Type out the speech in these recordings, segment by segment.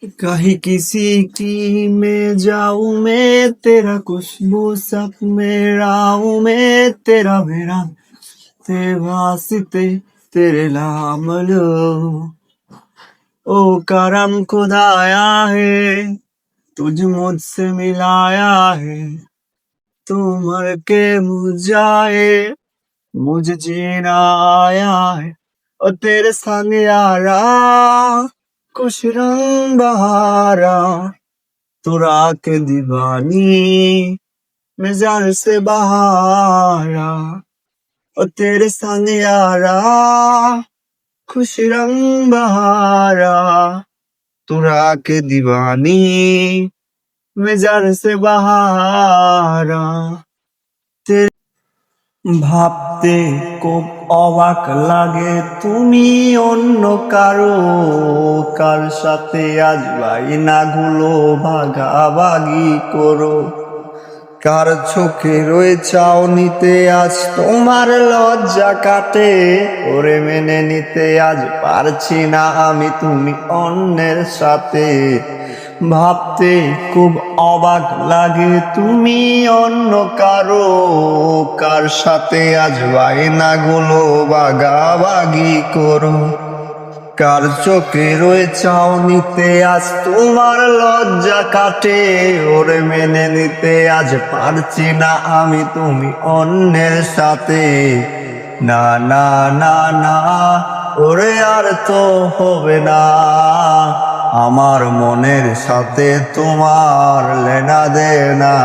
कहीं किसी की मैं जाऊं मैं तेरा खुशबू सब में आऊं मैं तेरा मेरा ते वास्ते तेरे नाम लो ओ करम खुदाया है तुझ मुझसे मिलाया है तू मर के मुझाए मुझे जीना आया है और तेरे संग यारा खुश रंग बहारा तू रात दीवानी मैं जान से बहारा और तेरे संग यारा खुश रंग बहारा तू रात दीवानी मैं जान से बहारा ভাবতে খুব অবাক লাগে তুমি অন্য কার সাথে আজ বাইনাগুলো ভাগাভাগি করো কার চোখে রয়ে চাউনিতে আজ তোমার লজ্জা কাটে ওরে মেনে নিতে আজ পারছি না আমি তুমি অন্যের সাথে ভাবতে খুব অবাক লাগে তুমি অন্য কার সাথে আজ বাইনাগুলো ভাগাভাগি করো কার চোখে রয়ে চাউনিতে আজ তোমার লজ্জা কাটে ওরে মেনে নিতে আজ পারছি না আমি তুমি অন্যের সাথে না না না না ওরে আর তো হবে না আমার মনের সাথে তোমার লেনা দেনা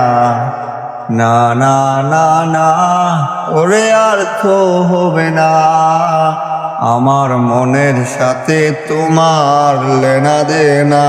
না না না না ওরে আর তো হবে না আমার মনের সাথে তোমার লেনা দেনা।